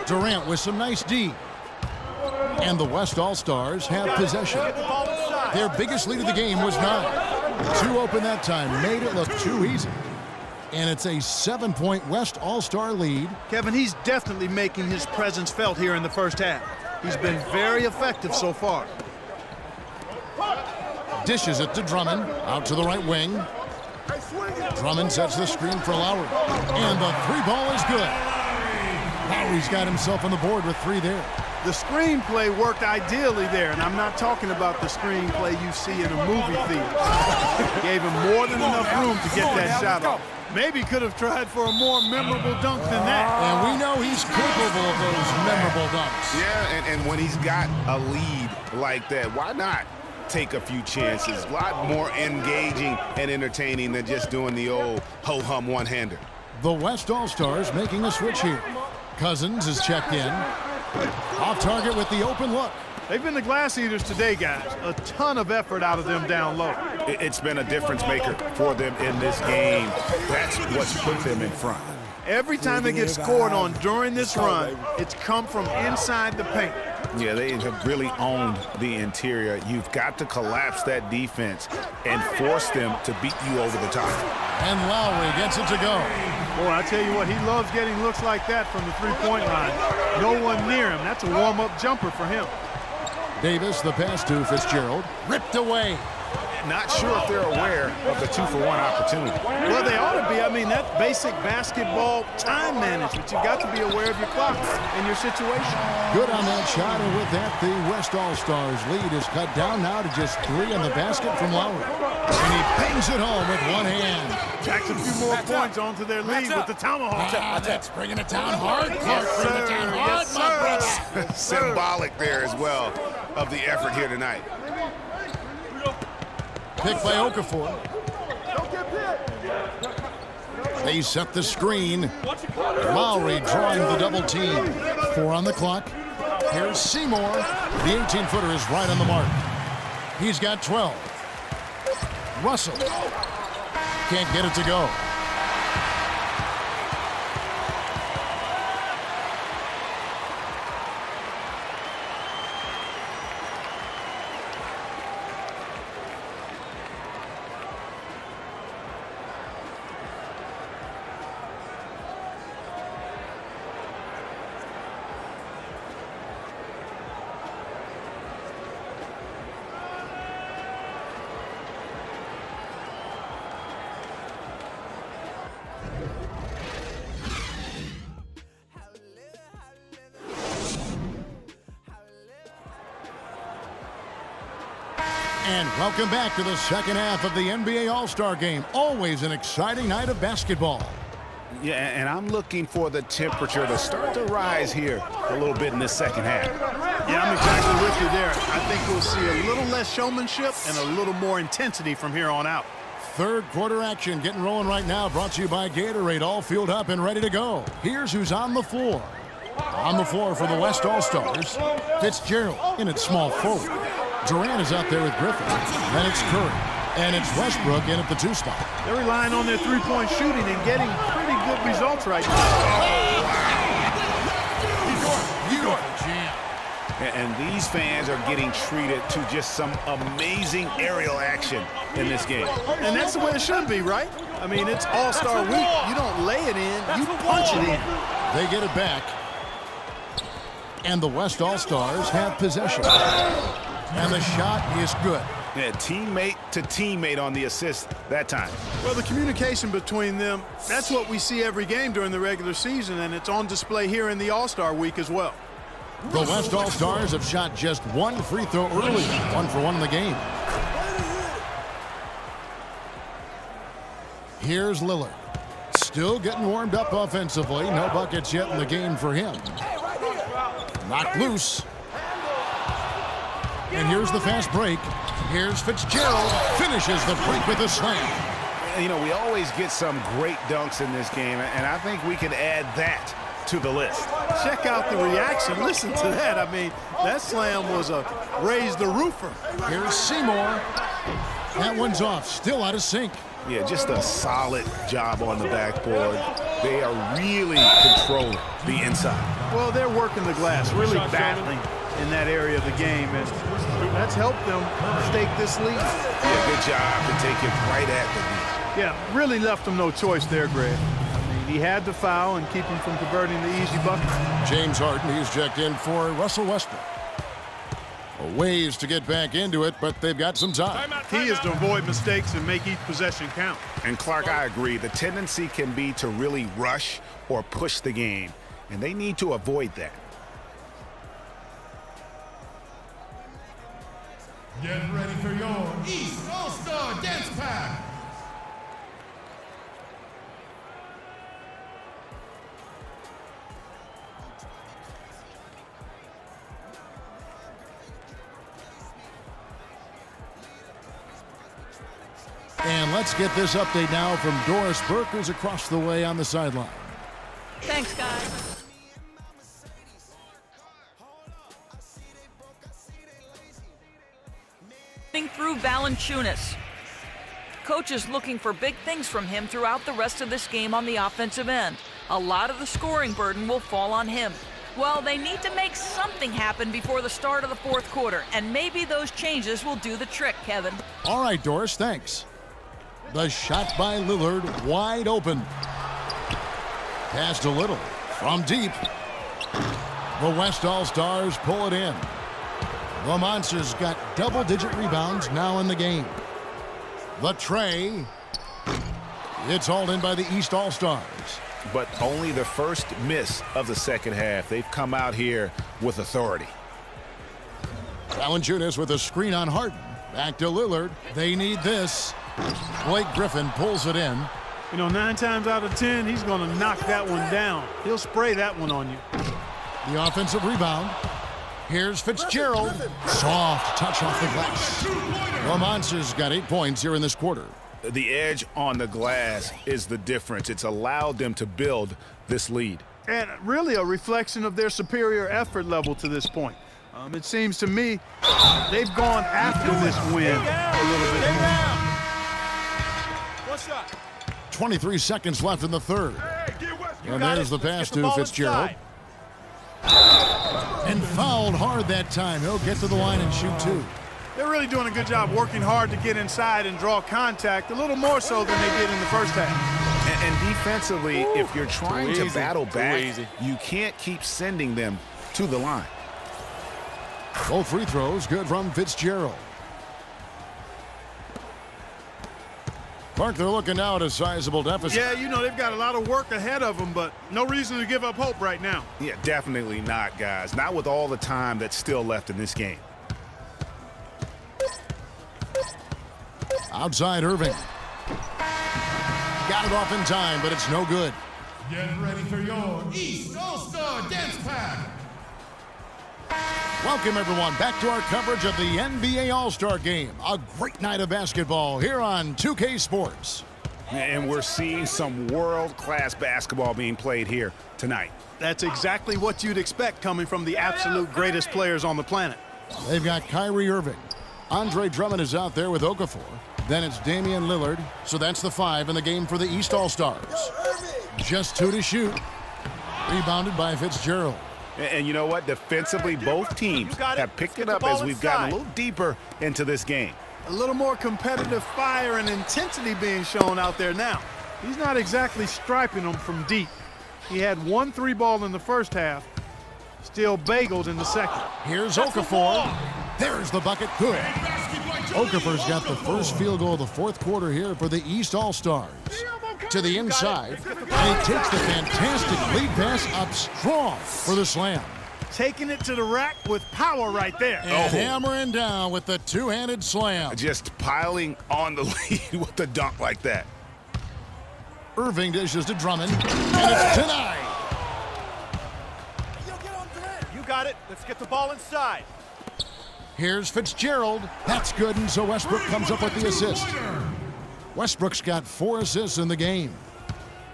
Durant with some nice D. And the West All-Stars have possession. Their biggest lead of the game was 9. Too open that time, made it look too easy. And it's a 7-point West All-Star lead. Kevin, he's definitely making his presence felt here in the first half. He's been very effective so far. Dishes it to Drummond, out to the right wing. Drummond sets the screen for Lowry. And the three ball is good. Lowry's got himself on the board with 3 there. The screenplay worked ideally there, and I'm not talking about the screenplay you see in a movie theater. Gave him more than enough room to get that shot off. Maybe could have tried for a more memorable dunk than that. And we know he's capable of those memorable dunks. Yeah, and when he's got a lead like that, why not take a few chances? A lot more engaging and entertaining than just doing the old ho-hum one-hander. The West All-Stars making a switch here. Cousins is checked in. Off target with the open look. They've been the glass eaters today, guys. A ton of effort out of them down low. It's been a difference maker for them in this game. That's what's put them in front. Every time they get scored on during this run, it's come from inside the paint. Yeah, they have really owned the interior. You've got to collapse that defense and force them to beat you over the top. And Lowry gets it to go. Boy, I tell you what, he loves getting looks like that from the three-point line. No one near him. That's a warm-up jumper for him. Davis, the pass to Fitzgerald, ripped away. Not sure if they're aware of the 2-for-1 opportunity. Well, they ought to be. I mean, that's basic basketball time management. You've got to be aware of your clock and your situation. Good on that shot, and with that, the West All-Stars lead is cut down now to just 3 on the basket from Lowry. And he bangs it home with one hand. Jacks a few more points onto their lead with the tomahawk. That's bringing it down hard. Clark bringing it down hard, my brother. Symbolic there as well of the effort here tonight. Pick by Okafor. They set the screen. Lowry drawing the double team. 4 on the clock. Here's Seymour. The 18-footer is right on the mark. He's got 12. Russell can't get it to go. And welcome back to the second half of the NBA All-Star Game. Always an exciting night of basketball. Yeah, and I'm looking for the temperature to start to rise here a little bit in this second half. Yeah, I'm exactly with you there. I think we'll see a little less showmanship and a little more intensity from here on out. Third quarter action getting rolling right now, brought to you by Gatorade, all fueled up and ready to go. Here's who's on the floor. On the floor for the West All-Stars, Fitzgerald in at small forward. Durant is out there with Griffin. Then it's Curry. And it's Westbrook in at the 2 spot. They're relying on their three-point shooting and getting pretty good results right now. Beautiful jam. And these fans are getting treated to just some amazing aerial action in this game. And that's the way it should be, right? I mean, it's All-Star Week. You don't lay it in, you punch it in. They get it back. And the West All-Stars have possession. And the shot is good. Yeah, teammate to teammate on the assist that time. Well, the communication between them, that's what we see every game during the regular season, and it's on display here in the All-Star Week as well. The West All-Stars have shot just 1 free throw early, 1 for 1 in the game. Here's Lillard. Still getting warmed up offensively. No buckets yet in the game for him. Knocked loose. And here's the fast break. Here's Fitzgerald. Finishes the break with a slam. You know, we always get some great dunks in this game, and I think we can add that to the list. Check out the reaction. Listen to that. I mean, that slam was a raise the roofer. Here's Seymour. That one's off. Still out of sync. Yeah, just a solid job on the backboard. They are really controlling the inside. Well, they're working the glass, really battling in that area of the game, and that's helped them stake this lead. Yeah, good job to take it right at the lead. Yeah, really left them no choice there, Greg. I mean, he had to foul and keep him from converting the easy bucket. James Harden, he's checked in for Russell Westbrook. Ways to get back into it, but they've got some time. He is to avoid mistakes and make each possession count. And Clark, I agree. The tendency can be to really rush or push the game, and they need to avoid that. Get ready for your East All-Star Dance Pack. And let's get this update now from Doris Burke, who's across the way on the sideline. Thanks, guys. Through Valanciunas. Coach is looking for big things from him throughout the rest of this game on the offensive end. A lot of the scoring burden will fall on him. Well, they need to make something happen before the start of the fourth quarter, and maybe those changes will do the trick, Kevin. All right, Doris, thanks. The shot by Lillard, wide open. Passed a little from deep. The West All-Stars pull it in. The Monsters got double-digit rebounds now in the game. The tray. It's hauled in by the East All-Stars. But only the first miss of the second half. They've come out here with authority. Valanciunas with a screen on Harden. Back to Lillard. They need this. Blake Griffin pulls it in. You know, 9 times out of 10, he's going to knock that one down. He'll spray that one on you. The offensive rebound. Here's Fitzgerald. Soft touch off the glass. The Monsters got 8 points here in this quarter. The edge on the glass is the difference. It's allowed them to build this lead. And really a reflection of their superior effort level to this point. It seems to me they've gone after this win a little bit more. 23 seconds left in the third. And there's the pass to Fitzgerald. And fouled hard that time. He'll get to the line and shoot 2. They're really doing a good job working hard to get inside and draw contact, a little more so than they did in the first half. And defensively, if you're trying to battle back, you can't keep sending them to the line. Both free throws good from Fitzgerald. Clark, they're looking now at a sizable deficit. Yeah, you know, they've got a lot of work ahead of them, but no reason to give up hope right now. Yeah, definitely not, guys. Not with all the time that's still left in this game. Outside Irving. Got it off in time, but it's no good. Get ready for your East All-Star Dance Pack. Welcome, everyone, back to our coverage of the NBA All-Star Game. A great night of basketball here on 2K Sports. And we're seeing some world-class basketball being played here tonight. That's exactly what you'd expect coming from the absolute greatest players on the planet. They've got Kyrie Irving. Andre Drummond is out there with Okafor. Then it's Damian Lillard. So that's the 5 in the game for the East All-Stars. Just 2 to shoot. Rebounded by Fitzgerald. And you know what? Defensively, both teams have picked it up as we've gotten a little deeper into this game. A little more competitive fire and intensity being shown out there now. He's not exactly striping them from deep. He had 1 3-ball in the first half, still bageled in the second. Here's Okafor. There's the bucket. Good. Okafor's got the first field goal of the fourth quarter here for the East All-Stars. To the inside, and he takes the fantastic lead pass up strong for the slam. Taking it to the rack with power right there. And hammering down with the two-handed slam. Just piling on the lead with the dunk like that. Irving dishes to Drummond, and it's denied. You got it. Let's get the ball inside. Here's Fitzgerald. That's good, and so Westbrook comes up with the assist. Westbrook's got 4 assists in the game.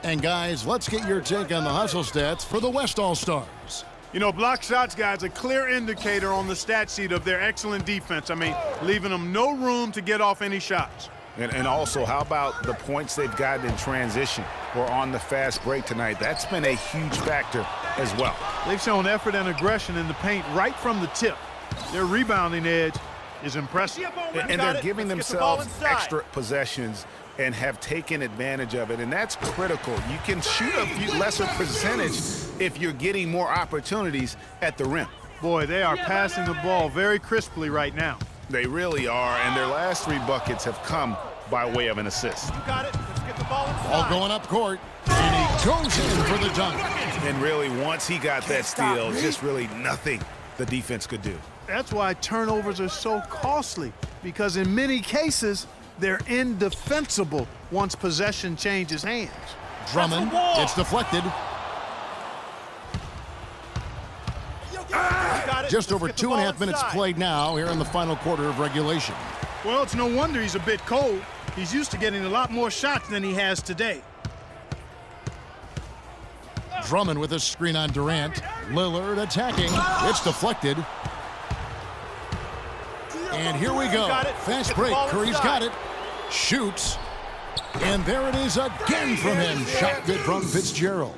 And guys, let's get your take on the hustle stats for the West All-Stars. You know, block shots, guys, a clear indicator on the stat sheet of their excellent defense. I mean, leaving them no room to get off any shots. And also, how about the points they've gotten in transition or on the fast break tonight? That's been a huge factor as well. They've shown effort and aggression in the paint right from the tip. Their rebounding edge is impressive. And they're giving themselves extra possessions and have taken advantage of it, and that's critical. You can shoot a few lesser percentage if you're getting more opportunities at the rim. Boy, they are passing the ball very crisply right now. They really are, and their last 3 buckets have come by way of an assist. You got it. Let's get the ball inside. All going up court, and he goes in for the dunk. And really, once he got that steal, just really nothing the defense could do. That's why turnovers are so costly, because in many cases, they're indefensible once possession changes hands. Drummond, it's deflected. Just over 2.5 minutes played now here in the final quarter of regulation. Well, it's no wonder he's a bit cold. He's used to getting a lot more shots than he has today. Drummond with a screen on Durant. Lillard attacking. It's deflected. And here we go. Fast break. Curry's got it. Shoots. And there it is again from him. Shot good from Fitzgerald.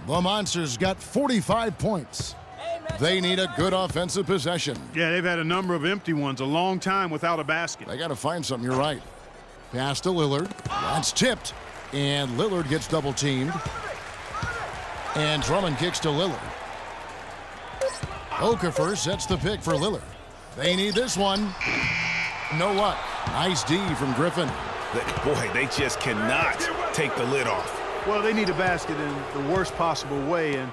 The Monsters got 45 points. They need a good offensive possession. Yeah, they've had a number of empty ones, a long time without a basket. They got to find something, you're right. Pass to Lillard. That's tipped. And Lillard gets double teamed. And Drummond kicks to Lillard. Okafor sets the pick for Lillard. They need this one. No luck. Nice D from Griffin. Boy, they just cannot take the lid off. Well, they need a basket in the worst possible way, and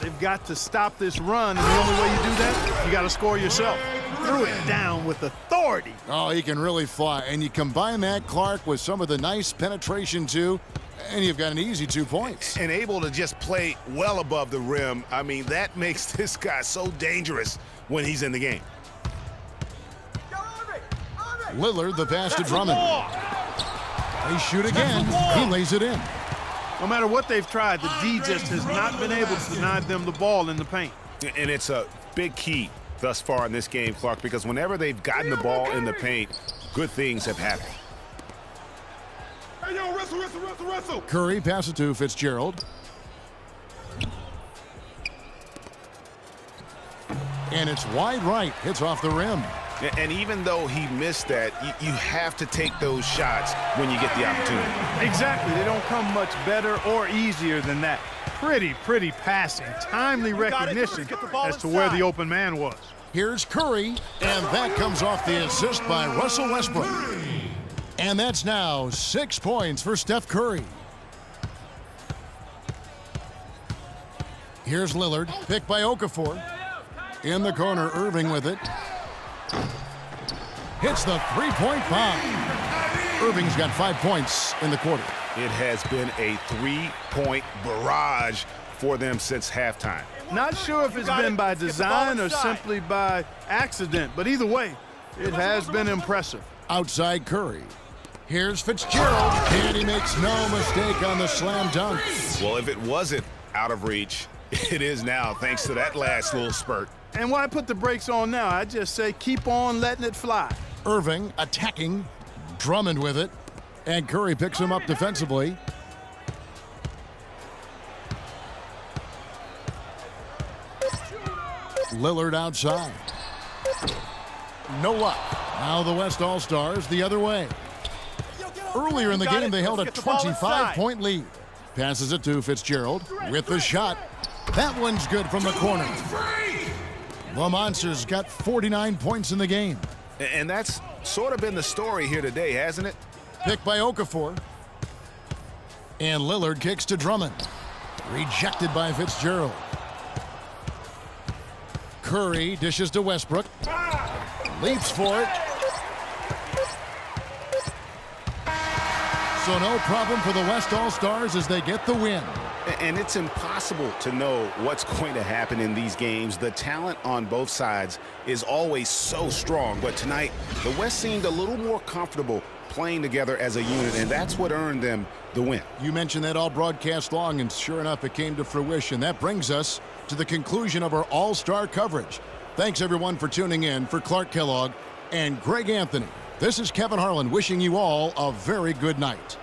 they've got to stop this run, and the only way you do that, you got to score yourself. Threw it down with authority. Oh, he can really fly. And you combine that, Clark, with some of the nice penetration, too, and you've got an easy 2 points. And able to just play well above the rim. I mean, that makes this guy so dangerous when he's in the game. Lillard, the pass to Drummond. They shoot again. He lays it in. No matter what they've tried, the D just has not been able to deny them the ball in the paint. And it's a big key thus far in this game, Clark, because whenever they've gotten the ball in the paint, good things have happened. Hey, yo, wrestle. Curry passes to Fitzgerald. And it's wide right. Hits off the rim. And even though he missed that, you have to take those shots when you get the opportunity. Exactly. They don't come much better or easier than that. Pretty passing. Timely recognition as to where the open man was. Here's Curry, and that comes off the assist by Russell Westbrook. And that's now 6 points for Steph Curry. Here's Lillard, picked by Okafor. In the corner, Irving with it. Hits the three-point bomb. Irving's got 5 points in the quarter. It has been a 3-point barrage for them since halftime. Not sure if it's been by design or simply by accident, but either way, it has been impressive. Outside Curry. Here's Fitzgerald, and he makes no mistake on the slam dunk. Well, if it wasn't out of reach, it is now, thanks to that last little spurt. And why put the brakes on now? I just say keep on letting it fly. Irving attacking, Drummond with it, and Curry picks him up defensively. Lillard outside. No luck. Now the West All-Stars the other way. Earlier in the game, they held a 25-point lead. Passes it to Fitzgerald with the shot. That one's good from the corner. The Monsters got 49 points in the game. And that's sort of been the story here today, hasn't it? Picked by Okafor. And Lillard kicks to Drummond. Rejected by Fitzgerald. Curry dishes to Westbrook. Leaps for it. So no problem for the West All-Stars as they get the win. And it's impossible to know what's going to happen in these games. The talent on both sides is always so strong. But tonight, the West seemed a little more comfortable playing together as a unit, and that's what earned them the win. You mentioned that all broadcast long, and sure enough, it came to fruition. That brings us to the conclusion of our All-Star coverage. Thanks, everyone, for tuning in. For Clark Kellogg and Greg Anthony, this is Kevin Harlan wishing you all a very good night.